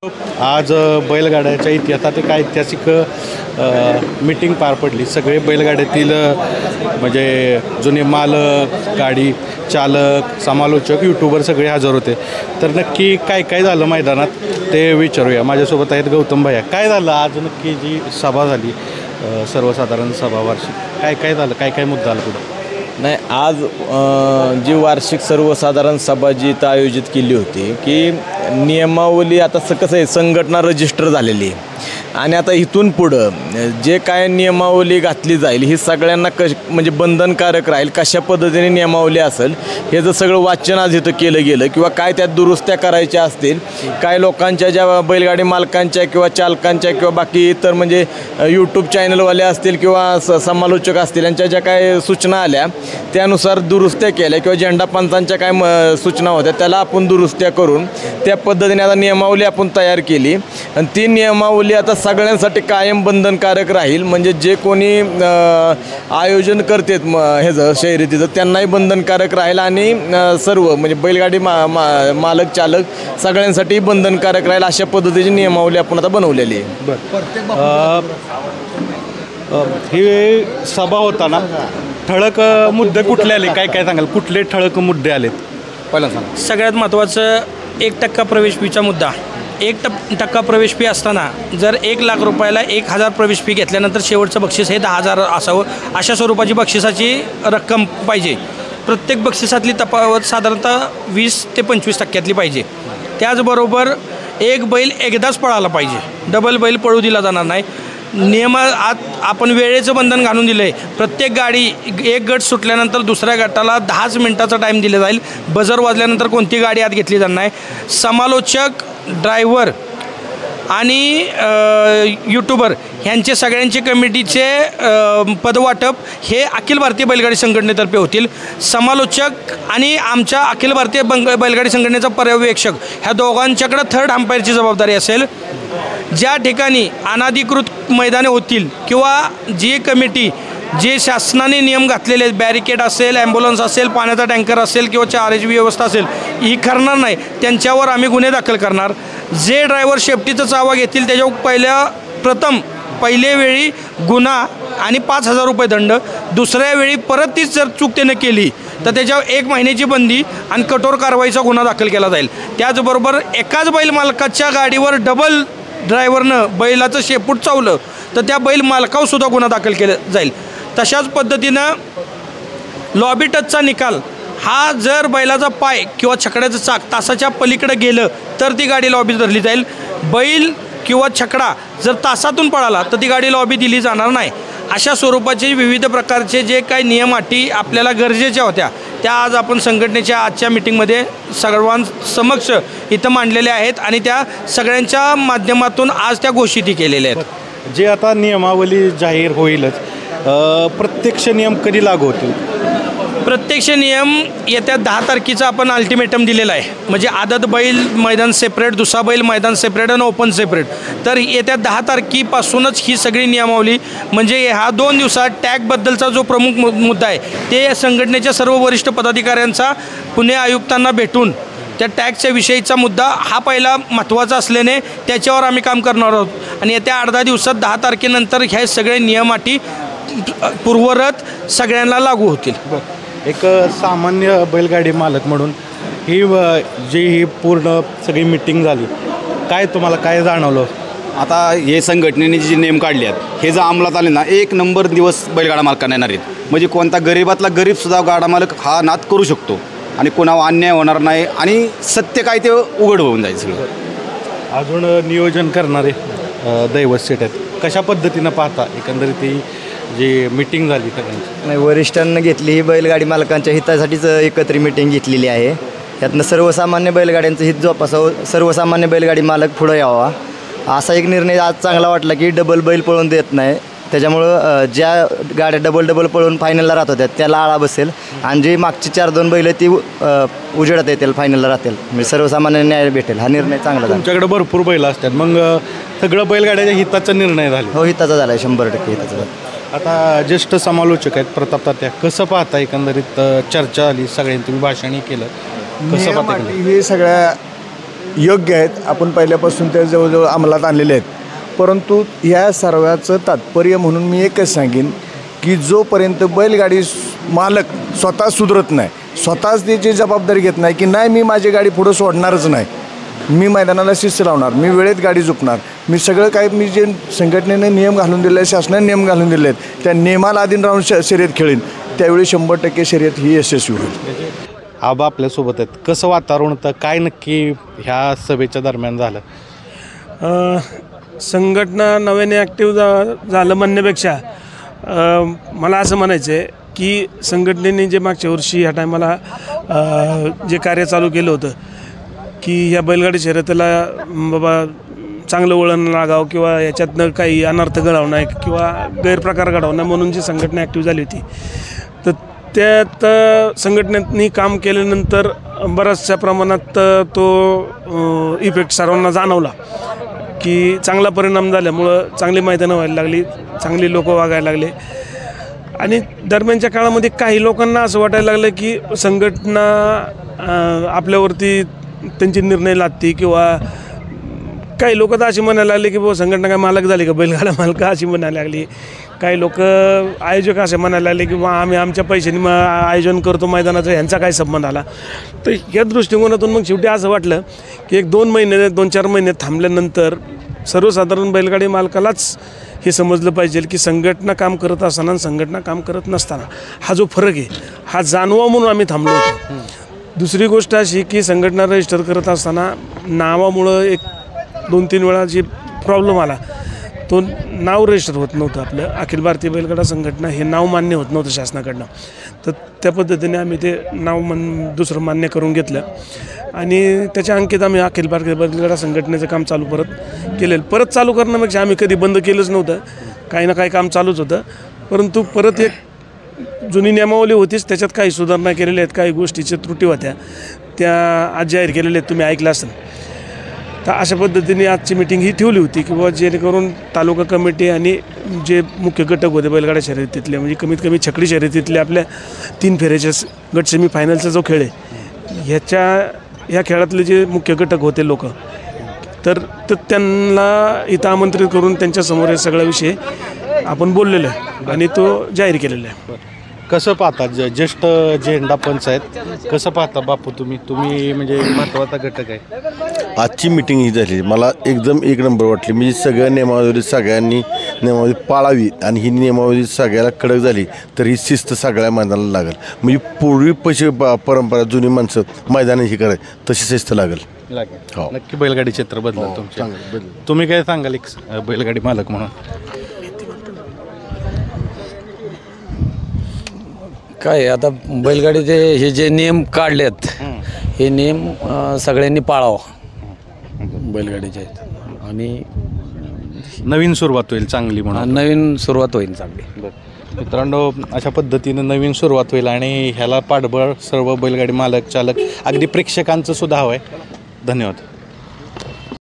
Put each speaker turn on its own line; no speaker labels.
आज बैलगाड्याच्या इतिहासात एक ऐतिहासिक मीटिंग पार पडली. सगळे बैलगाड्यातील म्हणजे जुने मालक, गाडी चालक, समालोचक, यूट्यूबर सगळे हजर होते. तर नक्की काय काय झालं मैदानात ते विचारूया. माझ्यासोबत आहेत गौतम भैया. काय झालं आज नक्की जी सभा झाली, सर्वसाधारण सभा वार्षिक, काय काय झालं, काय काय मुद्दा आला पुढे?
नाही, आज जी वार्षिक सर्वसाधारण सभा जी इथं आयोजित केली होती की नियमावली आता कसं आहे, संघटना रजिस्टर झालेली आहे आणि आता इथून पुढं जे काय नियमावली घातली जाईल ही सगळ्यांना म्हणजे बंधनकारक राहील. कशा पद्धतीने नियमावली असेल हे जर सगळं वाचन आज इथं केलं गेलं किंवा काय त्यात दुरुस्त्या करायच्या असतील, काय लोकांच्या ज्या बैलगाडी मालकांच्या किंवा चालकांच्या किंवा बाकी इतर म्हणजे यूट्यूब चॅनलवाले असतील किंवा समालोचक असतील यांच्या ज्या काय सूचना आल्या त्यानुसार दुरुस्त्या केल्या किंवा झेंडा पंचांच्या काय सूचना होत्या त्याला आपण दुरुस्त्या करून त्या पद्धतीने आता नियमावली आपण तयार केली आणि ती नियमावली आता सगळ्यांसाठी कायम बंधनकारक राहील. म्हणजे जे कोणी आयोजन करतात ह्याचं शर्यतीचं त्यांनाही बंधनकारक राहील आणि सर्व म्हणजे बैलगाडी मालक चालक सगळ्यांसाठी बंधनकारक राहील अशा पद्धतीची नियमावली आपण आता बनवलेली आहे.
बरं, ही सभा होताना ठळक मुद्दे कुठले आले, काय काय सांगाल, कुठले ठळक मुद्दे आलेत? पहिला सांगा.
सगळ्यात महत्त्वाचं 1% प्रवेश फीचा मुद्दा. 1% प्रवेश फी असताना जर 1 लाख रुपयाला 1000 प्रवेश फी घेतल्यानंतर शेवटचं बक्षीस हे 10,000 असावं, अशा स्वरूपाची बक्षिसाची रक्कम पाहिजे. प्रत्येक बक्षिसातली तफावत साधारणतः 20 ते 25% पाहिजे. त्याचबरोबर एक बैल एकदाच पळाला पाहिजे, डबल बैल पळू दिला जाणार नाही. नियमात आपण वेळेचं बंधन घालून दिलं आहे. प्रत्येक गाडी एक गट सुटल्यानंतर दुसऱ्या गटाला 10 मिनिटाचा टाईम दिला जाईल. बजर वाजल्यानंतर कोणती गाडी आत घेतली जाणार नाही. समालोचक, ड्रायव्हर आणि यूट्यूबर ह्यांचे सगळ्यांचे कमिटीचे पदवाटप हे अखिल भारतीय बैलगाडी संघटनेतर्फे होतील. समालोचक आणि आमच्या अखिल भारतीय बैलगाडी संघटनेचा पर्यवेक्षक ह्या दोघांच्याकडं थर्ड अंपायरची जबाबदारी असेल. ज्या ठिकाणी अनाधिकृत मैदाने होतील किंवा जी कमिटी जे शासनाने नियम घातलेले आहेत, बॅरिकेड असेल, ॲम्ब्युलन्स असेल, पाण्याचा टँकर असेल किंवा चार्ज व्यवस्था असेल, ही करणार नाही त्यांच्यावर आम्ही गुन्हे दाखल करणार. जे ड्रायव्हर सेफ्टीचा चावा घेतील त्याच्यावर पहिल्या वेळी गुन्हा आणि 5,000 रुपये दंड, दुसऱ्या वेळी परत तीच जर चूक त्यानं केली तर त्याच्यावर 1 महिन्याची बंदी आणि कठोर कारवाईचा गुन्हा दाखल केला जाईल. त्याचबरोबर एकाच बैल मालकाच्या गाडीवर डबल ड्रायव्हरनं बैलाचं शेपूट चावलं तर त्या बैल मालकावर सुद्धा गुन्हा दाखल केला जाईल. तशाच पद्धतीनं लॉबी टचचा निकाल हा जर बैलाचा पाय किंवा छकड्याचं चाक तासाच्या पलीकडे गेलं तर ती गाडी लॉबी धरली जाईल. बैल किंवा छकडा जर तासातून पळाला तर ती गाडी लॉबी दिली जाणार नाही. अशा स्वरूपाचे विविध प्रकारचे जे काही नियम अटी आपल्याला गरजेच्या होत्या त्या आज आपण संघटनेच्या आजच्या मीटिंगमध्ये सर्वांसमक्ष इथं मांडलेल्या आहेत आणि त्या सगळ्यांच्या माध्यमातून आज त्या घोषित केलेल्या आहेत.
जे आता नियमावली जाहीर होईलच, प्रत्यक्ष नियम कधी लागू होतील?
प्रत्यक्ष नियम येत्या 10 तारखेचा आपण अल्टिमेटम दिलेला आहे. म्हणजे आदत बैल मैदान सेपरेट, दुसरा बैल मैदान सेपरेट आणि ओपन सेपरेट. तर येत्या 10 तारखेपासूनच ही सगळी नियमावली म्हणजे ह्या 2 दिवसात टॅगबद्दलचा जो प्रमुख मुद्दा आहे ते संघटनेच्या सर्व वरिष्ठ पदाधिकाऱ्यांचा पुणे आयुक्तांना भेटून त्या टॅगच्या विषयीचा मुद्दा हा पहिला महत्त्वाचा असल्याने त्याच्यावर आम्ही काम करणार आहोत. आणि येत्या 8-10 दिवसात 10 तारखेनंतर ह्या सगळे नियम अटी पूर्वरत सगळ्यांना लागू होतील.
एक सामान्य बैलगाडी मालक म्हणून ही पूर्ण सगळी मीटिंग झाली, काय तुम्हाला काय जाणवलं?
आता हे संघटनेने जे नियम काढले आहेत हे जर अंमलात आले ना, 1 नंबर दिवस बैलगाडा मालकांना येणार आहेत. म्हणजे कोणता गरीबातला गरीबसुद्धा गाडा मालक हा नाद करू शकतो आणि कोणावर अन्याय होणार नाही आणि सत्य काय ते उघड होऊन जाईल सगळं.
अजून नियोजन करणारे दैवत सेट आहेत, कशा पद्धतीनं पाहता एकंदरीत ही जी मीटिंग झाली सगळ्यांची?
नाही, वरिष्ठांना घेतली ही बैलगाडी मालकांच्या हितासाठीच एकत्रित मीटिंग घेतलेली आहे. त्यातनं सर्वसामान्य बैलगाड्यांचं हित जोपासावं, सर्वसामान्य बैलगाडी मालक पुढं यावा असा एक निर्णय आज चांगला वाटला की डबल बैल पळून देत नाही. त्याच्यामुळं ज्या गाड्या डबल पळून फायनलला राहत होत्या त्याला आळा बसेल आणि जी मागची 4-2 बैल ती उजेडात येतील, फायनलला राहतील, म्हणजे सर्वसामान्य न्याय भेटेल. हा निर्णय चांगला झाला.
तुमच्याकडे भरपूर बैल असतात, मग सगळं बैलगाड्याच्या हिताचा निर्णय झाला?
हो, हिताचा झाला आहे, 100% हिताचा झाला.
आता ज्येष्ठ समालोचक आहेत प्रताप तात्या, कसं पाहता एकंदरीत चर्चा आली सगळ्यांनी, तुम्ही भाषणही केलं, कसं पाहता?
हे सगळ्या योग्य आहेत, आपण पहिल्यापासून त्या जवळजवळ अंमलात आणलेले आहेत. परंतु ह्या सर्वाचं तात्पर्य म्हणून मी एकच सांगेन की जोपर्यंत बैलगाडी मालक स्वतः सुधरत नाही, स्वतःच त्याची जबाबदारी घेत नाही की नाही मी माझी गाडी पुढं सोडणारच नाही, मी मैदानाला शिस्त लावणार, मी वेळेत गाडी झुकणार, मी सगळं काही मी जे संघटनेने नियम घालून दिले आहेत, शासनाने नियम घालून दिले आहेत त्या नियमाला अधीन राहून शर्यत खेळीन, त्यावेळी 100% शर्यत ही यशस्वी होईल.
आबा आपल्यासोबत आहेत. कसं वातावरण होतं, काय नक्की ह्या सभेच्या दरम्यान झालं?
संघटना नव्याने ॲक्टिव्ह झालं म्हणण्यापेक्षा मला असं म्हणायचं आहे की संघटनेने जे मागच्या वर्षी ह्या टायमाला जे कार्य चालू केलं होतं की ह्या बैलगाडी शर्यतीला बाबा चांगलं वळण लागावं किंवा याच्यातनं काही अनर्थ घडावं नाही किंवा गैरप्रकार घडावं नाही म्हणून जी संघटना ॲक्टिव्ह झाली होती, तर त्यात संघटनेनी काम केल्यानंतर बऱ्याचशा प्रमाणात तो इफेक्ट सर्वांना जाणवला की चांगला परिणाम झाल्यामुळं चांगली मैदानं व्हायला लागली, चांगली लोक वागायला लागले. आणि दरम्यानच्या काळामध्ये काही लोकांना असं वाटायला लागलं की संघटना आपल्यावरती त्यांचे निर्णय लादते किंवा काही लोक तर अशी म्हणायला लागले की बाबा संघटना काय मालक झाली का, बैलगाडा मालक अशी म्हणायला लागली. काही लोक आयोजक असे म्हणायला लागले की बा आम्ही आमच्या पैशाने आयोजन करतो मैदानाचं, ह्यांचा काय संबंध आला. तर या दृष्टिकोनातून मग शेवटी असं वाटलं की 2 महिने 2-4 महिने थांबल्यानंतर सर्वसाधारण बैलगाडी मालकालाच हे समजलं पाहिजे की संघटना काम करत असताना आणि संघटना काम करत नसताना हा जो फरक आहे हा जाणवा म्हणून आम्ही थांबलो होतो. दुसरी गोष्ट अशी की संघटना रजिस्टर करत असताना नावामुळं एक 2-3 वेळा जे प्रॉब्लेम आला, तो नाव रजिस्टर होत नव्हतं आपलं. अखिल भारतीय बैलगाडा संघटना हे नाव मान्य होत नव्हतं शासनाकडनं, तर त्या पद्धतीने आम्ही ते नाव दुसरं मान्य करून घेतलं आणि त्याच्या अंकित आम्ही अखिल भारतीय बैलगाडा संघटनेचं काम चालू परत चालू करण्यापेक्षा आम्ही कधी बंद केलंच नव्हतं, काही ना काही काम चालूच होतं. परंतु परत एक जुनी नियमावली होतीच, त्याच्यात काही सुधारणा केलेल्या आहेत, काही गोष्टीच्या त्रुटी होत्या त्या आज जाहीर केलेल्या आहेत, तुम्ही ऐकलं असेल. तर अशा पद्धतीने आजची मीटिंग ही ठेवली होती की बाबा जेणेकरून तालुका कमिटी आणि जे मुख्य घटक होते बैलगाड्या शर्यतीतले, म्हणजे कमीत कमी छकडी शर्यतीतले आपल्या 3 फेऱ्याच्या गट सेमी फायनलचा जो खेळ आहे ह्या खेळातले जे मुख्य घटक होते लोक, तर त्यांना इथं आमंत्रित करून त्यांच्यासमोर हे सगळा विषय आपण बोललेलो आहे आणि तो जाहीर केलेला आहे.
कसं पाहता ज्येष्ठ झेंडा पंच आहेत, कसं पाहता बापू तुम्ही म्हणजे महत्त्वाचा घटक आहे.
आजची मिटिंग ही झाली मला एकदम 1 नंबर वाटली. म्हणजे सगळ्या नियमावली सगळ्यांनी नियमावली पाळावी आणि ही नियमावली सगळ्याला कडक झाली तर ही शिस्त सगळ्या मैदानाला लागेल. म्हणजे पूर्वी पैसे परंपरा जुनी माणसं मैदानी ही करायची तशी शिस्त लागेल.
हो, नक्की बैलगाडी क्षेत्र बदलेल तुमच्या. तुम्ही काय सांगाल एक बैलगाडी मालक म्हणून?
काय आता बैलगाडीचे हे जे नियम काढलेत हे नियम सगळ्यांनी पाळावा बैलगाडीचे आणि
नवीन सुरुवात होईल चांगली म्हणून.
नवीन सुरुवात होईल चांगली.
मित्रांनो, अशा पद्धतीनं नवीन सुरुवात होईल आणि ह्याला पाठबळ सर्व बैलगाडी मालक चालक अगदी प्रेक्षकांचं सुद्धा हवं आहे. धन्यवाद.